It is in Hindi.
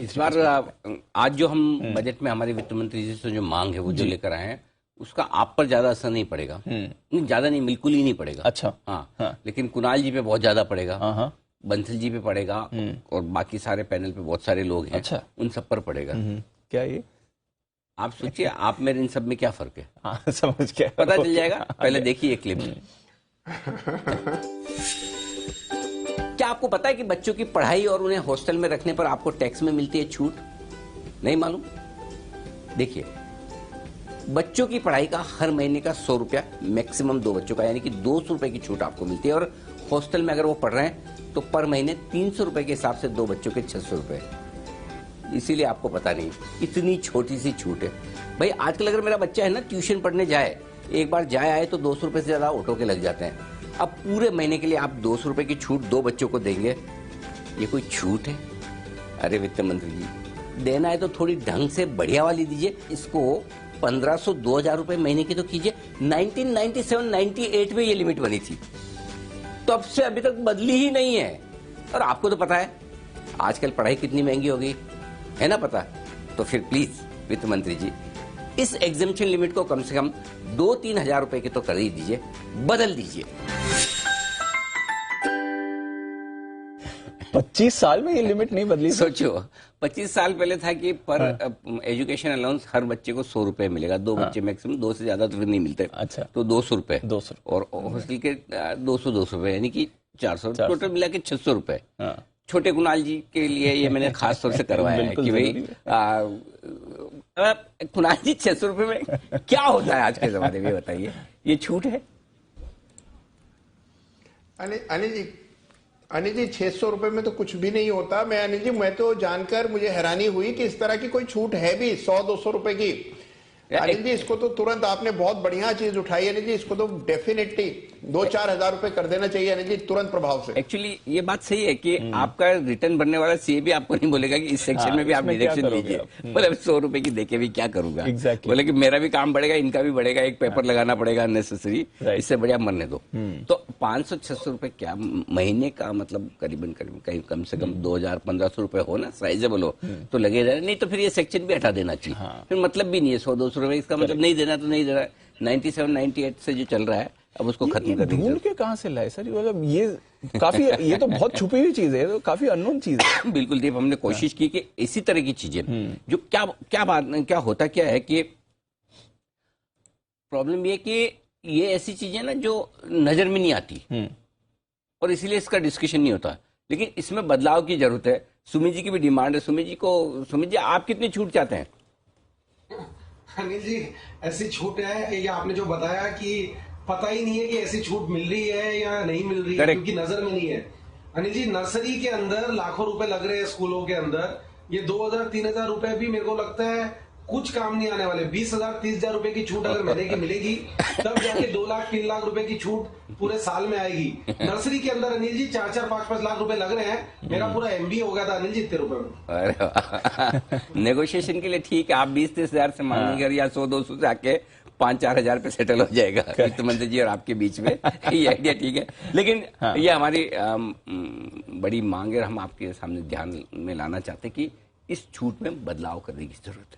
इस बार आज जो हम बजट में हमारे वित्त मंत्री जी से जो मांग है वो जो लेकर आए हैं, उसका आप पर ज्यादा असर नहीं पड़ेगा। नहीं, ज्यादा नहीं, बिल्कुल ही नहीं पड़ेगा। अच्छा। हाँ। लेकिन कुणाल जी पे बहुत ज्यादा पड़ेगा। हाँ। बंसल जी पे पड़ेगा और बाकी सारे पैनल पे बहुत सारे लोग हैं। अच्छा। उन सब पर पड़ेगा। क्या ये आप सोचिए, आप मेरे इन सब में क्या फर्क है? हाँ, समझ गया, पता चल जाएगा। पहले देखिए क्लिप। क्या आपको पता है कि बच्चों की पढ़ाई और उन्हें हॉस्टल में रखने पर आपको टैक्स में मिलती है छूट? नहीं मालूम? देखिए, बच्चों की पढ़ाई का हर महीने का 100 रुपया, मैक्सिमम 2 बच्चों का, यानी कि 200 रुपए की छूट आपको मिलती है। और हॉस्टल में अगर वो पढ़ रहे हैं तो पर महीने 300 रुपए के हिसाब से 2 बच्चों के 600 रुपए। इसीलिए आपको पता नहीं, इतनी छोटी सी छूट है। भाई आजकल अगर मेरा बच्चा है ना ट्यूशन पढ़ने जाए, एक बार जाए आए तो 200 रुपए से ज्यादा ऑटो के लग जाते हैं। अब पूरे महीने के लिए आप 200 रुपए की छूट 2 बच्चों को देंगे, ये कोई छूट है? अरे वित्त मंत्री जी, देना है तो थोड़ी ढंग से बढ़िया वाली दीजिए। इसको 1500 2000 रुपए महीने की तो कीजिए। 1997-98 में ये लिमिट बनी थी, तब से अभी तक बदली ही नहीं है। और आपको तो पता है आजकल पढ़ाई कितनी महंगी हो गई है ना, पता? तो फिर प्लीज वित्त मंत्री जी, इस एग्जेम्पशन लिमिट को कम से कम 2-3 हजार रुपए की तो कर ही दीजिए, बदल दीजिए। 25 साल में ये लिमिट नहीं बदली। सोचो, 25 साल पहले था कि पर एजुकेशन अलाउंस हर बच्चे को 100 रुपए मिलेगा। 2 बच्चे मैक्सिमम, 2 से ज्यादा तो फिर नहीं मिलते। अच्छा। तो 200 रुपए, 200 और हॉस्टल के 200 रुपए, यानी कि 400, टोटल मिला के 600 रुपए। छोटे कुणाल जी के लिए ये मैंने खास तौर से करवाया है कि भाई कुणाल जी 600 रुपए में क्या होता है आज के जमाने में, बताइए? ये छूट है? अनिल जी 600 रुपए में तो कुछ भी नहीं होता। अनिल जी, मैं तो जानकर मुझे हैरानी हुई कि इस तरह की कोई छूट है भी 100-200 रुपए की। अनिल जी, इसको तो तुरंत आपने बहुत बढ़िया चीज उठाई अनिल जी, इसको तो डेफिनेटली 2-4 हजार रुपए कर देना चाहिए अनिल जी, तुरंत प्रभाव से। एक्चुअली ये बात सही है कि आपका रिटर्न भरने वाला सीए भी आपको नहीं बोलेगा कि इस सेक्शन में भी आप डिडक्शन दीजिए। बोले 100 रुपए की देके भी क्या करूंगा? बोले कि मेरा भी काम बढ़ेगा, इनका भी बढ़ेगा, एक पेपर लगाना पड़ेगा अननेसेसरी, इससे बढ़िया मरने दो। तो 500-600 रुपए क्या महीने का, मतलब करीबन कहीं कम से कम 2000-1500 रुपए हो ना, साइजेबल हो तो लगे रहे। नहीं तो फिर ये सेक्शन भी हटा देना चाहिए। फिर मतलब भी नहीं है 100-200 रुपए, इसका मतलब नहीं देना तो नहीं देना। 97-98 से जो चल रहा है अब उसको खत्म कर दीजिए। ढूंढ के कहां से लाए सर? मतलब ये काफी, ये तो बहुत छुपी हुई चीज है, तो काफी अननोन चीज है। बिल्कुल दीप, हमने कोशिश की कि इसी तरह की चीजें जो क्या होता क्या है कि प्रॉब्लम ये कि ये ऐसी चीजें ना जो नजर में नहीं आती और इसीलिए इसका डिस्कशन नहीं होता। लेकिन इसमें बदलाव की जरूरत है। सुमित जी की भी डिमांड है। सुमित जी, आप कितनी छूट चाहते हैं? अनिल जी, ऐसी छूट है, ये आपने जो बताया कि पता ही नहीं है कि ऐसी छूट मिल रही है या नहीं मिल रही है, क्योंकि नजर में नहीं है। अनिल जी, नर्सरी के अंदर लाखों रुपए लग रहे हैं स्कूलों के अंदर। ये 2000-3000 रुपए भी मेरे को लगता है कुछ काम नहीं आने वाले। 20,000-30,000 रुपए की छूट अगर महीने की मिलेगी तब जाके 2 लाख 3 लाख रुपए की छूट पूरे साल में आएगी। नर्सरी के अंदर अनिल जी 4-4, 5-5 लाख रुपए लग रहे हैं। मेरा पूरा एमबीए हो गया था अनिल जी इतने रुपए में। नेगोशिएशन के लिए ठीक है, आप 20-30 हजार से मांगेंगे या 100-200 से आके 5-4 हजार पे सेटल हो जाएगा वित्त मंत्री जी और आपके बीच में। ये आइडिया ठीक है, लेकिन ये हमारी बड़ी मांग है। हम आपके सामने ध्यान में लाना चाहते हैं कि इस छूट में बदलाव करने की जरूरत है।